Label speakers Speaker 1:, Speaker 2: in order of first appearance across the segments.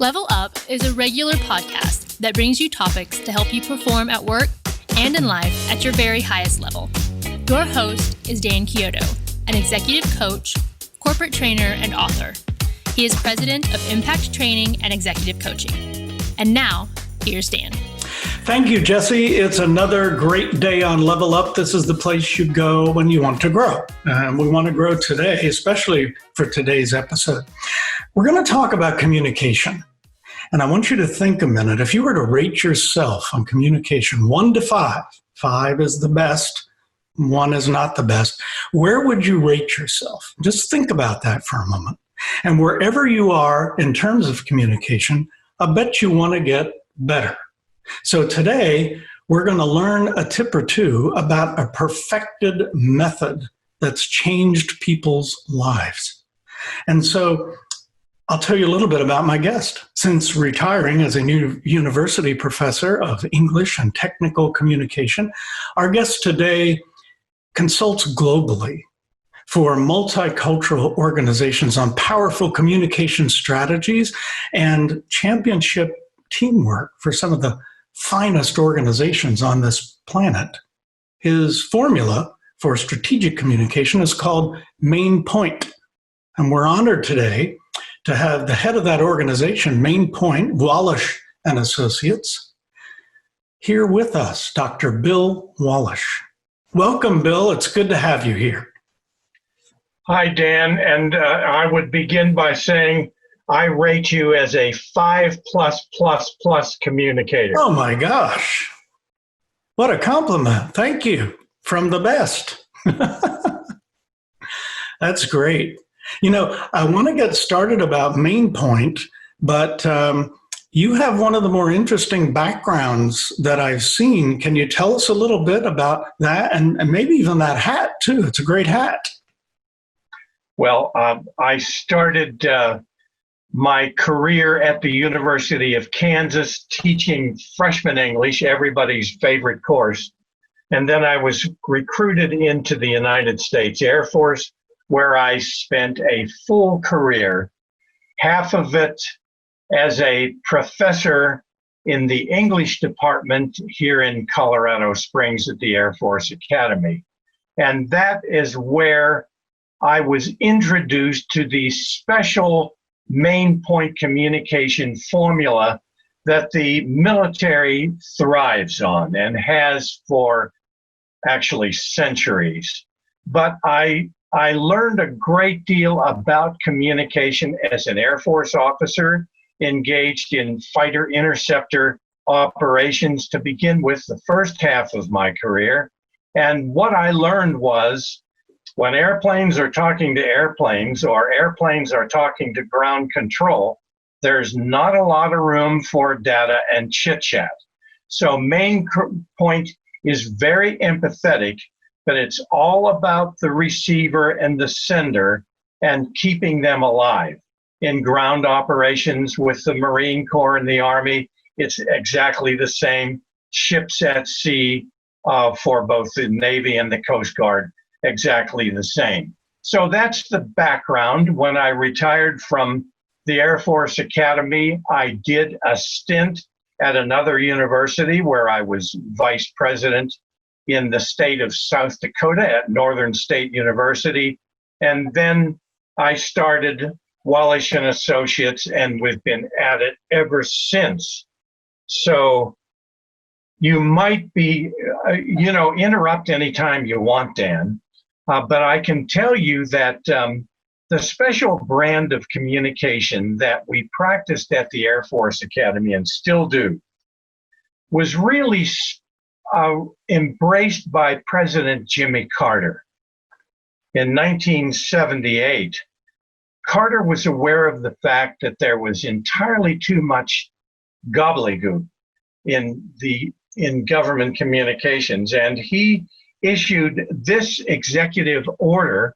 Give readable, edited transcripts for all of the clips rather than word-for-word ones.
Speaker 1: Level Up is a regular podcast that brings you topics to help you perform at work and in life at your very highest level. Your host is Dan Chiodo, an executive coach, corporate trainer, and author. He is president of Impact Training and Executive Coaching. And now, here's Dan.
Speaker 2: Thank you, Jesse. It's another great day on Level Up. This is the place you go when you want to grow. And we want to grow today, especially for today's episode. We're going to talk about communication. And I want you to think a minute. If you were to rate yourself on communication 1 to 5, 5 is the best, 1 is not the best, where would you rate yourself? Just think about that for a moment. And wherever you are in terms of communication, I bet you want to get better. So today, we're going to learn a tip or two about a perfected method that's changed people's lives. And so I'll tell you a little bit about my guest. Since retiring as a new university professor of English and technical communication, our guest today consults globally for multicultural organizations on powerful communication strategies and championship teamwork for some of the finest organizations on this planet. His formula for strategic communication is called MAINPoint. And we're honored today to have the head of that organization, MAINPoint, Wallisch and Associates, here with us, Dr. Bill Wallisch. Welcome, Bill. It's good to have you here.
Speaker 3: Hi, Dan. And I would begin by saying I rate you as a 5+++ communicator.
Speaker 2: Oh my gosh. What a compliment. Thank you. From the best. That's great. You know, I want to get started about MAINPoint, but you have one of the more interesting backgrounds that I've seen. Can you tell us a little bit about that and maybe even that hat too? It's a great hat.
Speaker 3: Well, I started my career at the University of Kansas teaching freshman English, everybody's favorite course. And then I was recruited into the United States Air Force, where I spent a full career, half of it as a professor in the English department here in Colorado Springs at the Air Force Academy. And that is where I was introduced to the special MAINPoint communication formula that the military thrives on and has for actually centuries. But I learned a great deal about communication as an Air Force officer engaged in fighter interceptor operations to begin with the first half of my career. And what I learned was when airplanes are talking to airplanes or airplanes are talking to ground control, there's not a lot of room for data and chit-chat. So MAINPoint is very empathetic, but it's all about the receiver and the sender and keeping them alive. In ground operations with the Marine Corps and the Army, it's exactly the same. Ships at sea for both the Navy and the Coast Guard, exactly the same. So that's the background. When I retired from the Air Force Academy, I did a stint at another university where I was vice president in the state of South Dakota at Northern State University. And then I started Wallisch and Associates, and we've been at it ever since. So you might be, interrupt anytime you want, Dan. But I can tell you that the special brand of communication that we practiced at the Air Force Academy and still do was really embraced by President Jimmy Carter. In 1978, Carter was aware of the fact that there was entirely too much gobbledygook in government communications, and he issued this executive order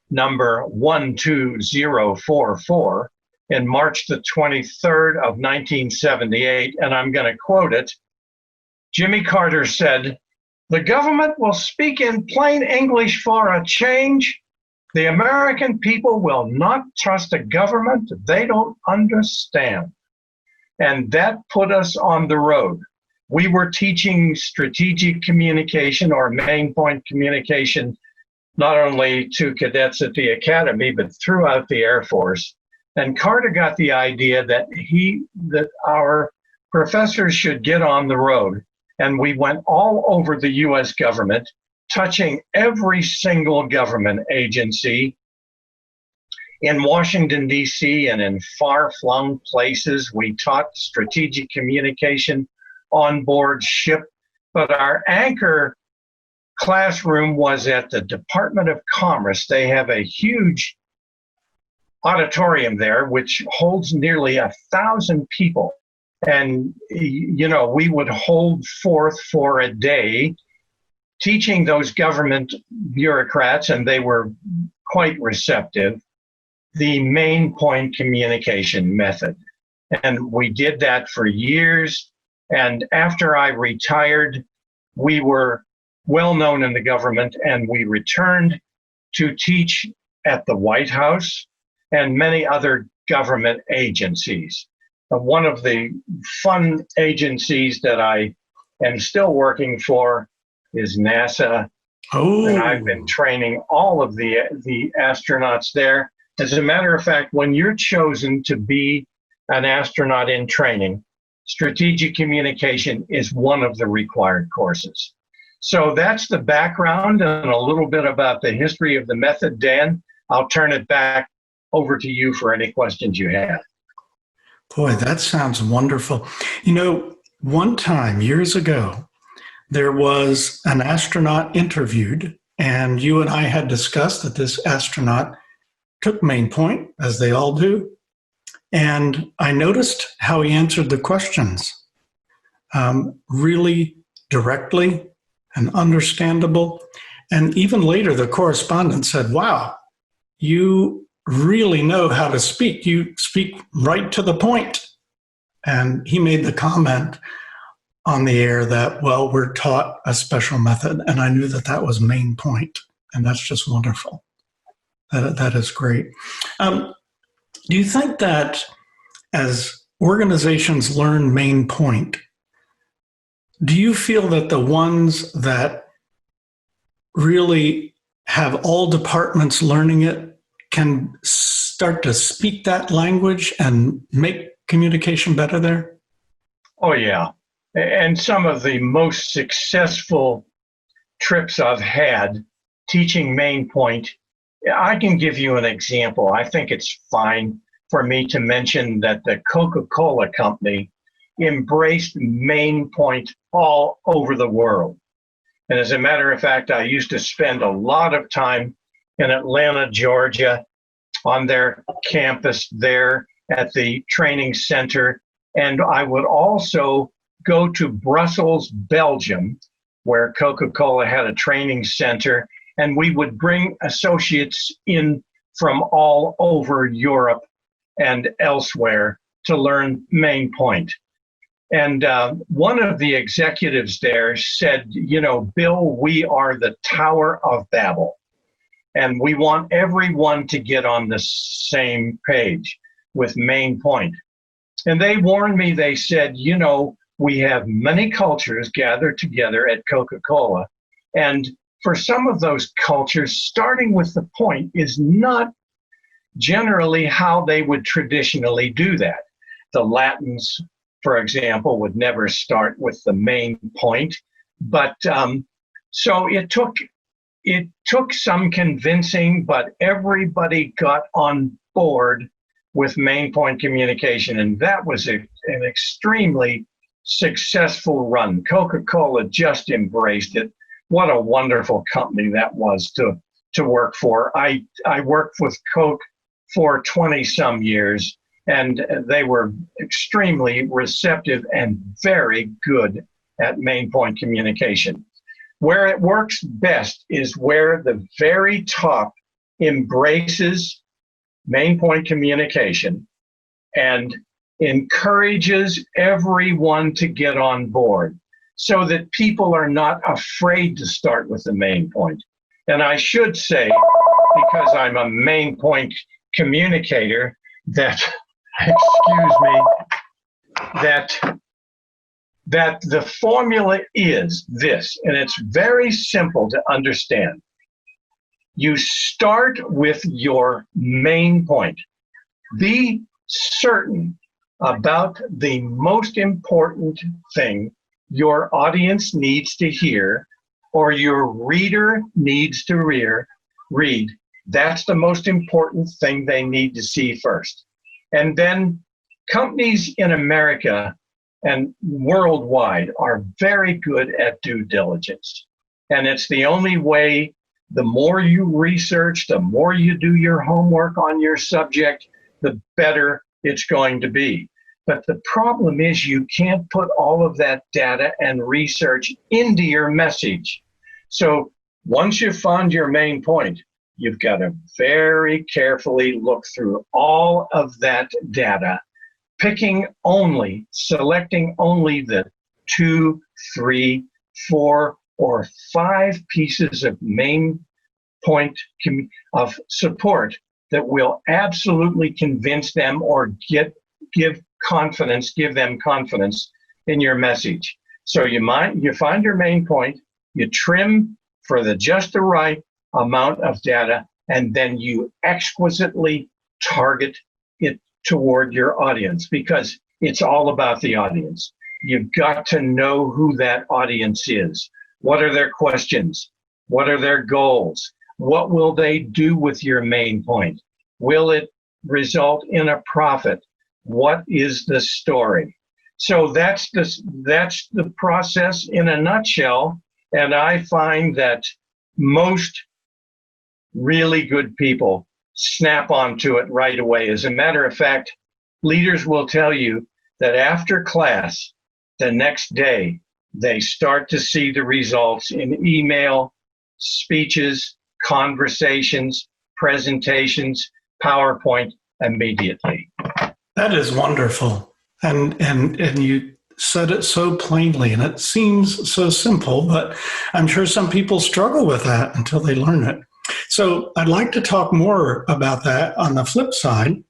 Speaker 3: number 12044 in March the 23rd of 1978, and I'm going to quote it. Jimmy Carter said, "The government will speak in plain English for a change. The American people will not trust a government they don't understand." And that put us on the road. We were teaching strategic communication or MAINPoint communication, not only to cadets at the academy, but throughout the Air Force. And Carter got the idea that our professors should get on the road. And we went all over the U.S. government, touching every single government agency in Washington, D.C. and in far-flung places. We taught strategic communication on board ship, but our anchor classroom was at the Department of Commerce. They have a huge auditorium there, which holds nearly 1,000 people. And, we would hold forth for a day teaching those government bureaucrats, and they were quite receptive, the MAINPoint communication method. And we did that for years. And after I retired, we were well known in the government, and we returned to teach at the White House and many other government agencies. One of the fun agencies that I am still working for is NASA.
Speaker 2: Oh.
Speaker 3: And I've been training all of the astronauts there. As a matter of fact, when you're chosen to be an astronaut in training, strategic communication is one of the required courses. So that's the background and a little bit about the history of the method. Dan, I'll turn it back over to you for any questions you have.
Speaker 2: Boy, that sounds wonderful. One time years ago, there was an astronaut interviewed, and you and I had discussed that this astronaut took MAINPoint, as they all do. And I noticed how he answered the questions really directly and understandable. And even later, the correspondent said, wow, you really know how to speak. You speak right to the point. And he made the comment on the air that, well, we're taught a special method. And I knew that was MAINPoint. And that's just wonderful. That is great. Do you think that as organizations learn MAINPoint, do you feel that the ones that really have all departments learning it can start to speak that language and make communication better there?
Speaker 3: Oh, yeah. And some of the most successful trips I've had teaching MAINPoint, I can give you an example. I think it's fine for me to mention that the Coca-Cola company embraced MAINPoint all over the world. And as a matter of fact, I used to spend a lot of time in Atlanta, Georgia, on their campus there at the training center. And I would also go to Brussels, Belgium, where Coca-Cola had a training center, and we would bring associates in from all over Europe and elsewhere to learn MAINPoint. And one of the executives there said, Bill, we are the Tower of Babel, and we want everyone to get on the same page with MAINPoint. And they warned me, they said, we have many cultures gathered together at Coca-Cola, and for some of those cultures, starting with the point is not generally how they would traditionally do that. The Latins, for example, would never start with the main point. But so it took some convincing, but everybody got on board with MAINPoint communication, and that was an extremely successful run. Coca-Cola just embraced it. What a wonderful company that was to work for. I worked with Coke for 20 some years, and they were extremely receptive and very good at MAINPoint communication. Where it works best is where the very top embraces MAINPoint communication and encourages everyone to get on board, so that people are not afraid to start with the MAINPoint. And I should say, because I'm a MAINPoint communicator, that, excuse me, that the formula is this, and it's very simple to understand. You start with your main point. Be certain about the most important thing your audience needs to hear or your reader needs to read. That's the most important thing they need to see first. And then companies in America and worldwide are very good at due diligence. And it's the only way. The more you research, the more you do your homework on your subject, the better it's going to be. But the problem is you can't put all of that data and research into your message. So once you've found your main point, you've got to very carefully look through all of that data, selecting only the 2, 3, 4, or 5 pieces of main point of support that will absolutely convince them or give them confidence in your message. So you find your main point, you trim for just the right amount of data, and then you exquisitely target it toward your audience, because it's all about the audience. You've got to know who that audience is. What are their questions? What are their goals? What will they do with your main point? Will it result in a profit? What is the story? So that's the process in a nutshell. And I find that most really good people snap onto it right away. As a matter of fact, leaders will tell you that after class, the next day, they start to see the results in email, speeches, conversations, presentations, PowerPoint immediately.
Speaker 2: That is wonderful. And you said it so plainly, and it seems so simple, but I'm sure some people struggle with that until they learn it. So I'd like to talk more about that on the flip side,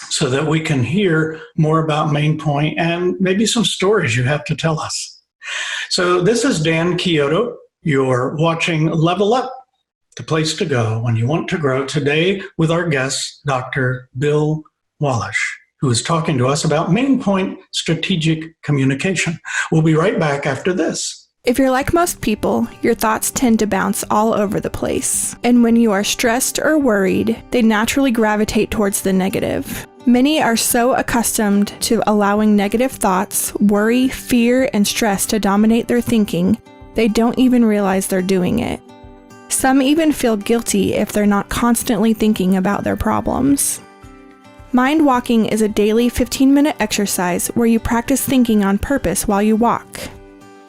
Speaker 2: so that we can hear more about MAINPoint and maybe some stories you have to tell us. So this is Dan Chiodo. You're watching Level Up, the place to go when you want to grow, today with our guest, Dr. Bill Wallisch, who is talking to us about MAINPoint strategic communication. We'll be right back after this.
Speaker 4: If you're like most people, your thoughts tend to bounce all over the place. And when you are stressed or worried, they naturally gravitate towards the negative. Many are so accustomed to allowing negative thoughts, worry, fear, and stress to dominate their thinking, they don't even realize they're doing it. Some even feel guilty if they're not constantly thinking about their problems. Mind walking is a daily 15-minute exercise where you practice thinking on purpose while you walk.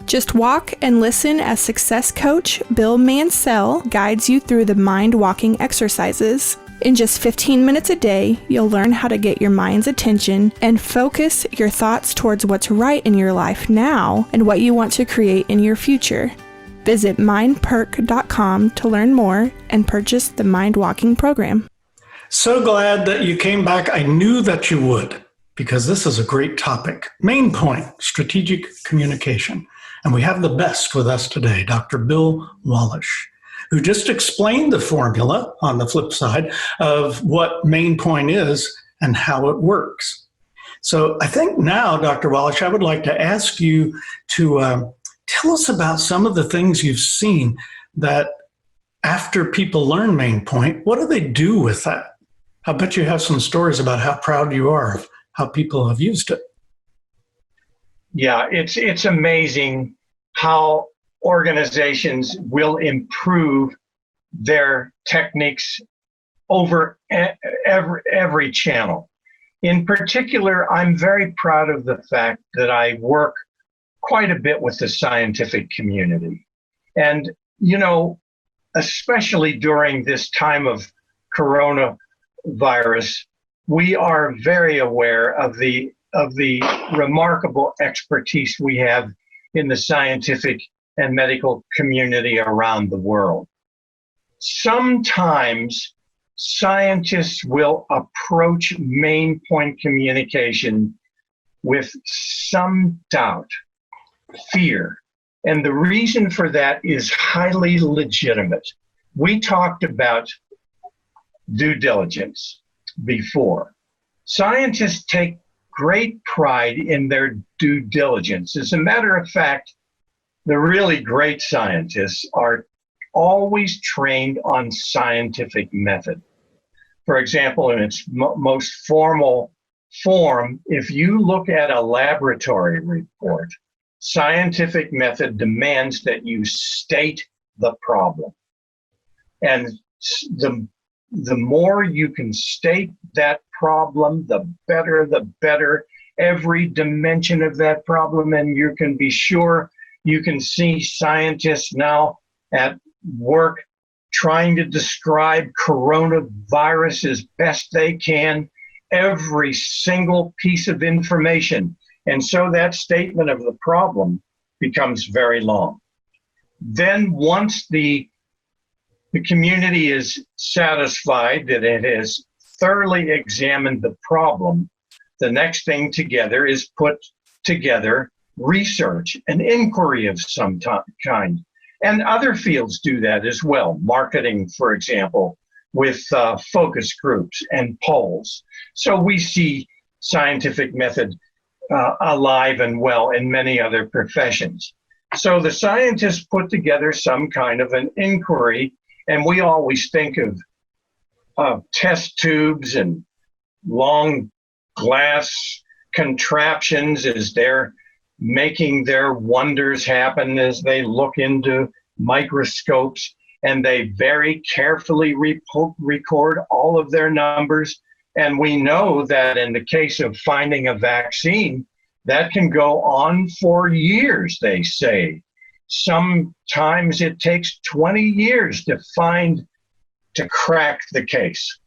Speaker 4: Just walk and listen as success coach Bill Mansell guides you through the mind walking exercises. In just 15 minutes a day, you'll learn how to get your mind's attention and focus your thoughts towards what's right in your life now and what you want to create in your future. Visit mindperk.com to learn more and purchase the Mind Walking program.
Speaker 2: So glad that you came back. I knew that you would, because this is a great topic. MAINPoint, strategic communication. And we have the best with us today, Dr. Bill Wallisch, who just explained the formula on the flip side of what MAINPoint is and how it works. So I think now, Dr. Wallisch, I would like to ask you to tell us about some of the things you've seen that after people learn MAINPoint, what do they do with that? I bet you have some stories about how proud you are of how people have used it.
Speaker 3: Yeah, it's amazing how organizations will improve their techniques over every channel. In particular, I'm very proud of the fact that I work quite a bit with the scientific community. And, you know, especially during this time of coronavirus, we are very aware of the remarkable expertise we have in the scientific and medical community around the world. Sometimes scientists will approach MAINPoint communication with some doubt, fear. And the reason for that is highly legitimate. We talked about due diligence before. Scientists take great pride in their due diligence. As a matter of fact, the really great scientists are always trained on scientific method. For example, in its most formal form, if you look at a laboratory report, scientific method demands that you state the problem. And the more you can state that problem, the better every dimension of that problem. And you can be sure you can see scientists now at work trying to describe coronavirus as best they can, every single piece of information. And so that statement of the problem becomes very long. Then once the community is satisfied that it has thoroughly examined the problem, the next thing together is put together research, an inquiry of some kind. And other fields do that as well. Marketing, for example, with focus groups and polls. So we see scientific method alive and well in many other professions. So the scientists put together some kind of an inquiry, and we always think of test tubes and long glass contraptions as they're making their wonders happen as they look into microscopes, and they very carefully record all of their numbers. And we know that in the case of finding a vaccine, that can go on for years, they say. Sometimes it takes 20 years to crack the case.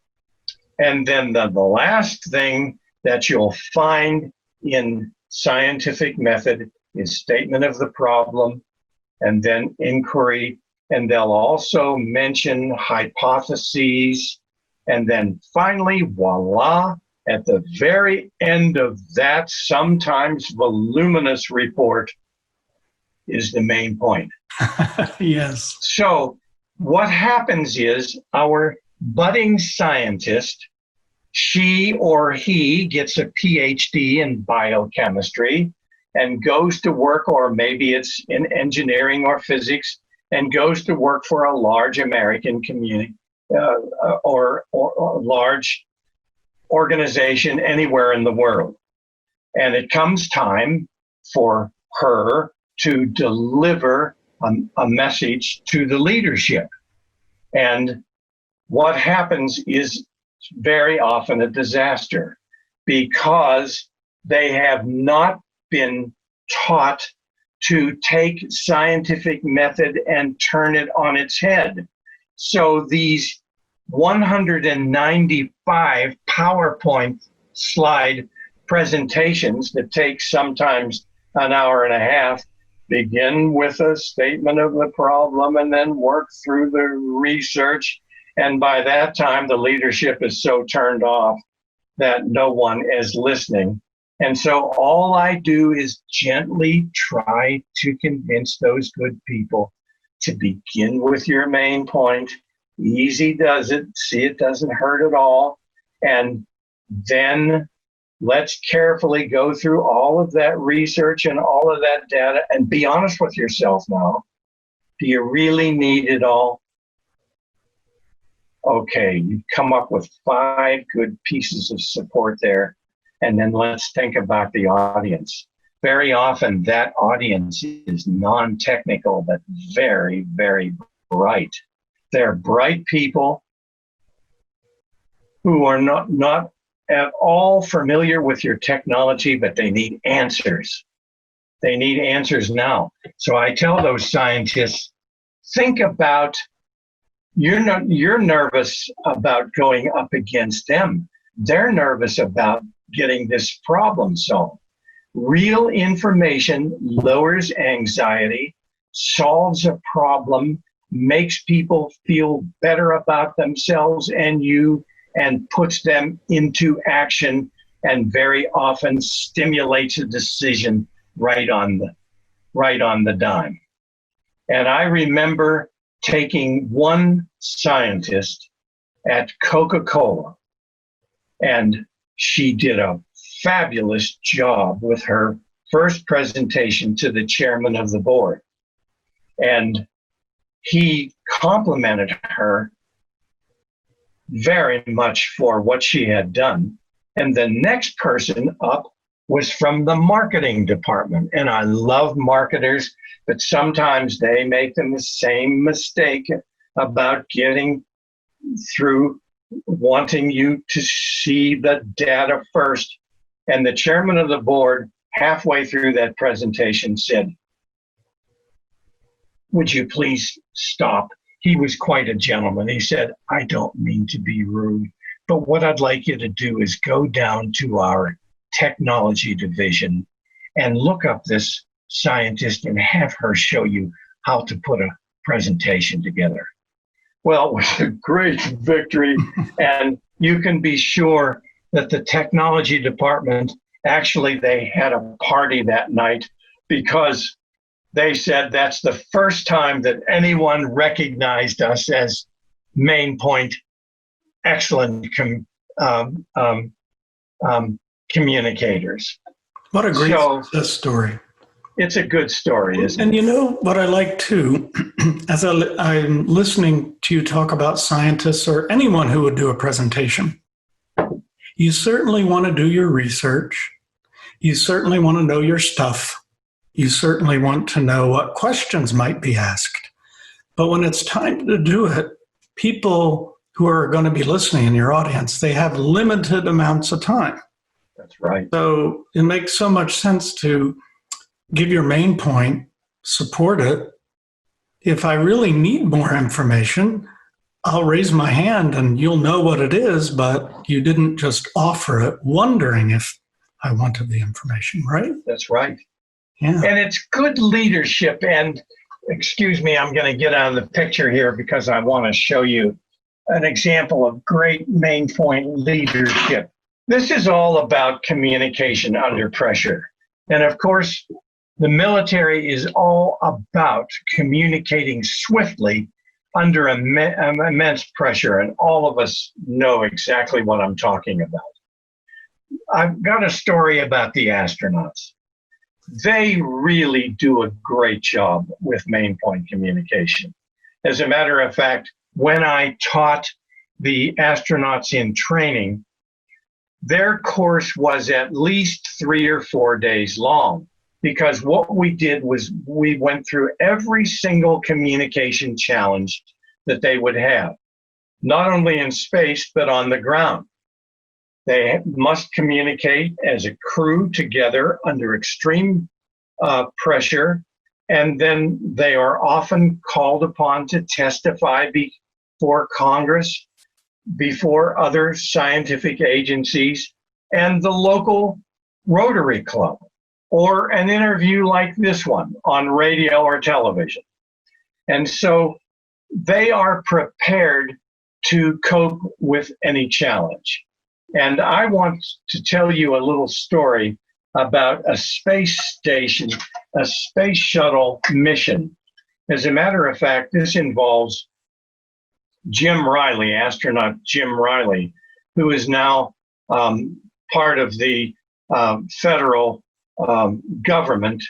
Speaker 3: And then the last thing that you'll find in scientific method is statement of the problem, and then inquiry, and they'll also mention hypotheses, and then finally, voila, at the very end of that sometimes voluminous report is the main point.
Speaker 2: Yes.
Speaker 3: So what happens is our budding scientist, she or he gets a PhD in biochemistry and goes to work, or maybe it's in engineering or physics, and goes to work for a large American community or large organization anywhere in the world. And it comes time for her to deliver a message to the leadership. And what happens is very often a disaster, because they have not been taught to take scientific method and turn it on its head. So these 195 PowerPoint slide presentations that take sometimes an hour and a half begin with a statement of the problem and then work through the research. And by that time, the leadership is so turned off that no one is listening. And so all I do is gently try to convince those good people to begin with your main point. Easy does it. See, it doesn't hurt at all. And then let's carefully go through all of that research and all of that data and be honest with yourself now. Do you really need it all? Okay, you've come up with 5 good pieces of support there. And then let's think about the audience. Very often that audience is non-technical, but very, very bright. They're bright people who are not at all familiar with your technology, but they need answers. They need answers now. So I tell those scientists, think about, you're nervous about going up against them. They're nervous about getting this problem solved. Real information lowers anxiety, solves a problem, makes people feel better about themselves and you, and puts them into action. and very often stimulates a decision right on the dime. And I remember taking one scientist at Coca-Cola, and she did a fabulous job with her first presentation to the chairman of the board. And he complimented her very much for what she had done. And the next person up was from the marketing department. And I love marketers, but sometimes they make the same mistake about getting through, wanting you to see the data first. And the chairman of the board, halfway through that presentation, said, "Would you please stop?" He was quite a gentleman. He said, "I don't mean to be rude, but what I'd like you to do is go down to our technology division and look up this scientist and have her show you how to put a presentation together." Well, it was a great victory. And you can be sure that the technology department, actually, they had a party that night because they said that's the first time that anyone recognized us as MAINPoint excellent communicators.
Speaker 2: What a great success story.
Speaker 3: It's a good story, isn't it?
Speaker 2: And you know what I like too, as I'm listening to you talk about scientists or anyone who would do a presentation, you certainly want to do your research. You certainly want to know your stuff. You certainly want to know what questions might be asked. But when it's time to do it, people who are going to be listening in your audience, they have limited amounts of time.
Speaker 3: That's right.
Speaker 2: So it makes so much sense to give your main point, support it. If I really need more information, I'll raise my hand and you'll know what it is, but you didn't just offer it wondering if I wanted the information, right?
Speaker 3: That's right.
Speaker 2: Yeah.
Speaker 3: And it's good leadership. And excuse me, I'm going to get out of the picture here because I want to show you an example of great MAINPoint leadership. This is all about communication under pressure. And of course, the military is all about communicating swiftly under immense pressure. And all of us know exactly what I'm talking about. I've got a story about the astronauts. They really do a great job with MAINPoint communication. As a matter of fact, when I taught the astronauts in training, their course was at least 3 or 4 days long, because what we did was we went through every single communication challenge that they would have, not only in space, but on the ground. They must communicate as a crew together under extreme pressure, and then they are often called upon to testify before Congress, before other scientific agencies, and the local Rotary Club, or an interview like this one on radio or television. And so they are prepared to cope with any challenge. And I want to tell you a little story about a space station, a space shuttle mission. As a matter of fact, this involves Jim Riley, astronaut Jim Riley, who is now part of the federal government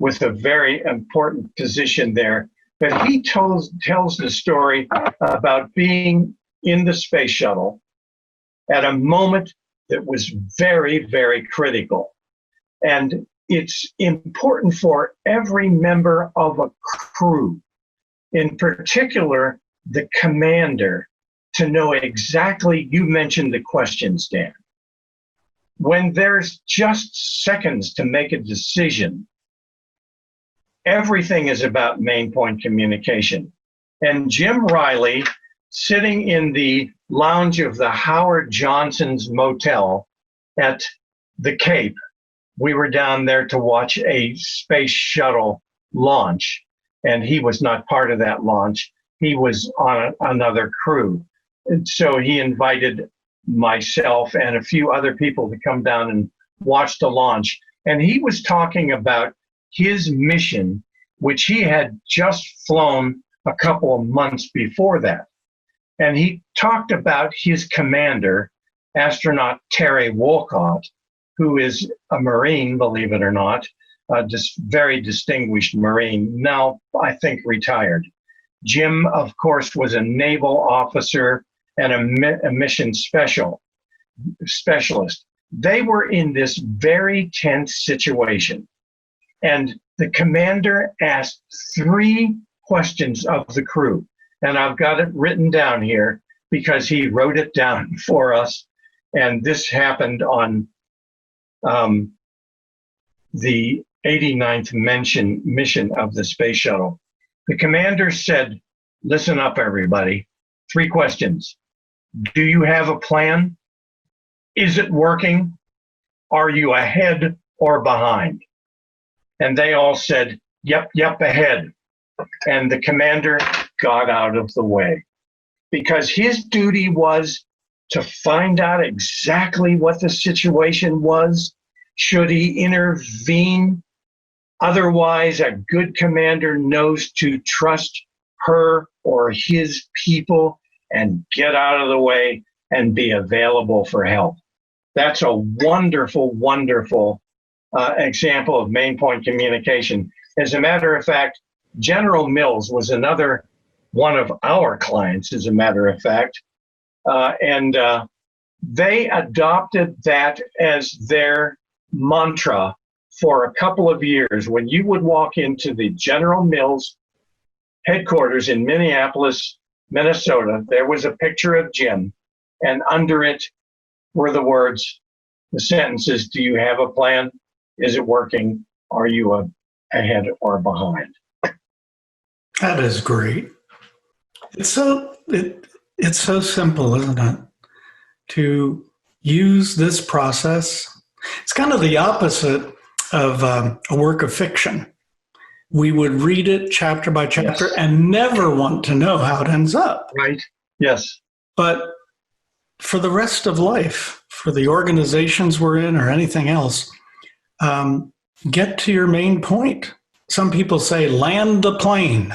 Speaker 3: with a very important position there. But he tells the story about being in the space shuttle at a moment that was very, very critical. And it's important for every member of a crew, in particular the commander, to know exactly, you mentioned the questions, Dan. When there's just seconds to make a decision, everything is about MAINPoint communication. And Jim Riley, sitting in the lounge of the Howard Johnson's Motel at the Cape, we were down there to watch a space shuttle launch, and he was not part of that launch. He was on another crew. And so he invited myself and a few other people to come down and watch the launch. And he was talking about his mission, which he had just flown a couple of months before that. And he talked about his commander, astronaut Terry Wolcott, who is a Marine, believe it or not, a very distinguished Marine, now I think retired. Jim, of course, was a naval officer and a mission specialist. They were in this very tense situation. And the commander asked 3 questions of the crew. And I've got it written down here because he wrote it down for us. And this happened on the 89th mission of the space shuttle. The commander said, listen up, everybody. 3 questions. Do you have a plan? Is it working? Are you ahead or behind? And they all said, yep, ahead. And the commander got out of the way because his duty was to find out exactly what the situation was. Should he intervene? Otherwise, a good commander knows to trust her or his people and get out of the way and be available for help. That's a wonderful, wonderful example of MAINPoint communication. As a matter of fact, General Mills was another one of our clients, as a matter of fact. And they adopted that as their mantra for a couple of years. When you would walk into the General Mills headquarters in Minneapolis, Minnesota, there was a picture of Jim, and under it were the sentences, do you have a plan? Is it working? Are you ahead or behind?
Speaker 2: That is great. It's so simple, isn't it? To use this process. It's kind of the opposite of a work of fiction. We would read it chapter by chapter and never want to know how it ends up.
Speaker 3: Right. Yes.
Speaker 2: But for the rest of life, for the organizations we're in or anything else, get to your main point. Some people say land the plane.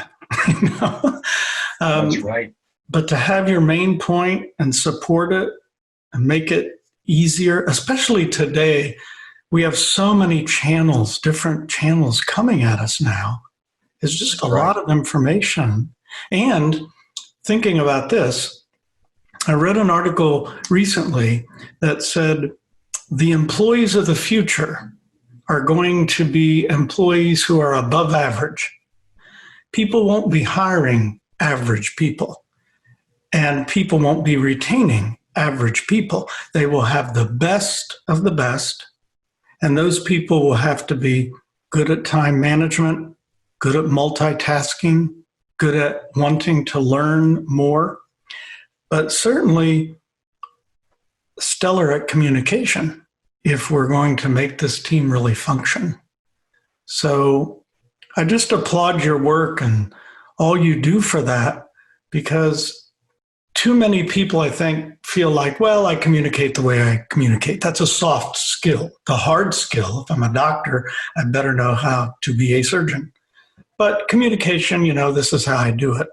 Speaker 3: That's right.
Speaker 2: But to have your main point and support it and make it easier, especially today, we have so many channels, different channels coming at us now. It's just a lot of information. And thinking about this, I read an article recently that said the employees of the future are going to be employees who are above average. People won't be hiring average people, and people won't be retaining average people. They will have the best of the best, and those people will have to be good at time management, good at multitasking, good at wanting to learn more, but certainly stellar at communication if we're going to make this team really function. So I just applaud your work and all you do for that, because too many people, I think, feel like, well, I communicate the way I communicate. That's a soft skill. The hard skill, if I'm a doctor, I better know how to be a surgeon. But communication, this is how I do it.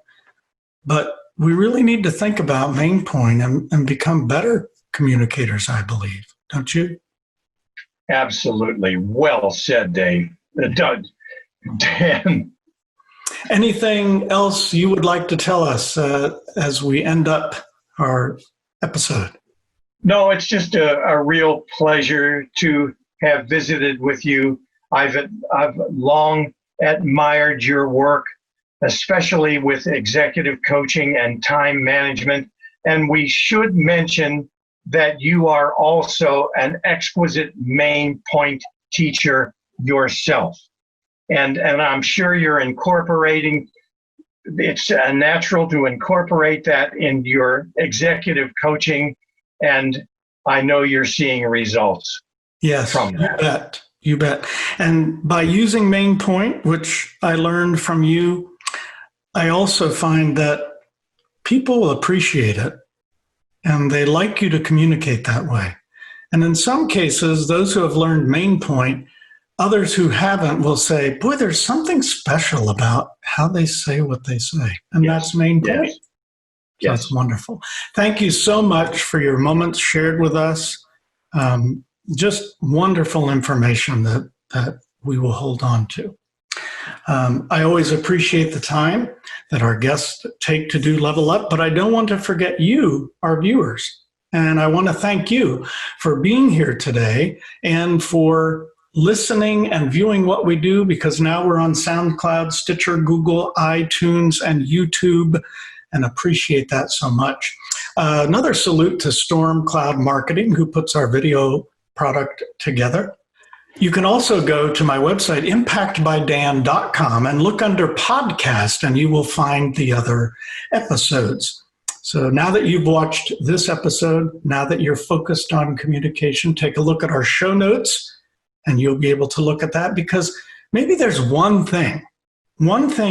Speaker 2: But we really need to think about MAINPoint and become better communicators, I believe. Don't you?
Speaker 3: Absolutely. Well said, Dave. Dan.
Speaker 2: Anything else you would like to tell us as we end up our episode?
Speaker 3: No, it's just a real pleasure to have visited with you. I've long admired your work, especially with executive coaching and time management. And we should mention that you are also an exquisite MAINPoint teacher yourself. And I'm sure you're incorporating, it's natural to incorporate that in your executive coaching. And I know you're seeing results.
Speaker 2: Yes,
Speaker 3: from that.
Speaker 2: You bet. And by using MAINPoint, which I learned from you, I also find that people will appreciate it. and they like you to communicate that way. And in some cases, those who have learned MAINPoint, others who haven't will say, boy, there's something special about how they say what they say. And that's MAINPoint.
Speaker 3: Yes.
Speaker 2: So that's wonderful. Thank you so much for your moments shared with us. Just wonderful information that we will hold on to. I always appreciate the time that our guests take to do Level Up, but I don't want to forget you, our viewers. And I want to thank you for being here today and for listening and viewing what we do, because now we're on SoundCloud, Stitcher, Google, iTunes, and YouTube, and appreciate that so much. Another salute to Storm Cloud Marketing, who puts our video product together. You can also go to my website, impactbydan.com, and look under podcast, and you will find the other episodes. So now that you've watched this episode, now that you're focused on communication, take a look at our show notes, and you'll be able to look at that, because maybe there's one thing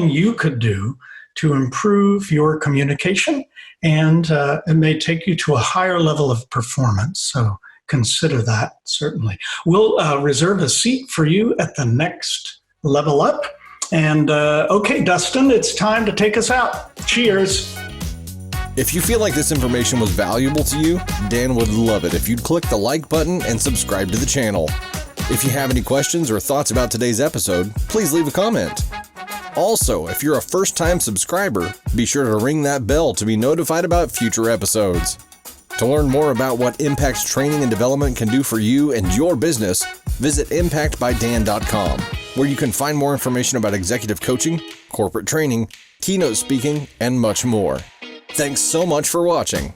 Speaker 2: you could do to improve your communication, and it may take you to a higher level of performance. So consider that, certainly. We'll reserve a seat for you at the next Level Up. And okay, Dustin, it's time to take us out. Cheers.
Speaker 5: If you feel like this information was valuable to you, Dan would love it if you'd click the like button and subscribe to the channel. If you have any questions or thoughts about today's episode, please leave a comment. Also, if you're a first-time subscriber, be sure to ring that bell to be notified about future episodes. To learn more about what Impact's training and development can do for you and your business, visit impactbydan.com, where you can find more information about executive coaching, corporate training, keynote speaking, and much more. Thanks so much for watching.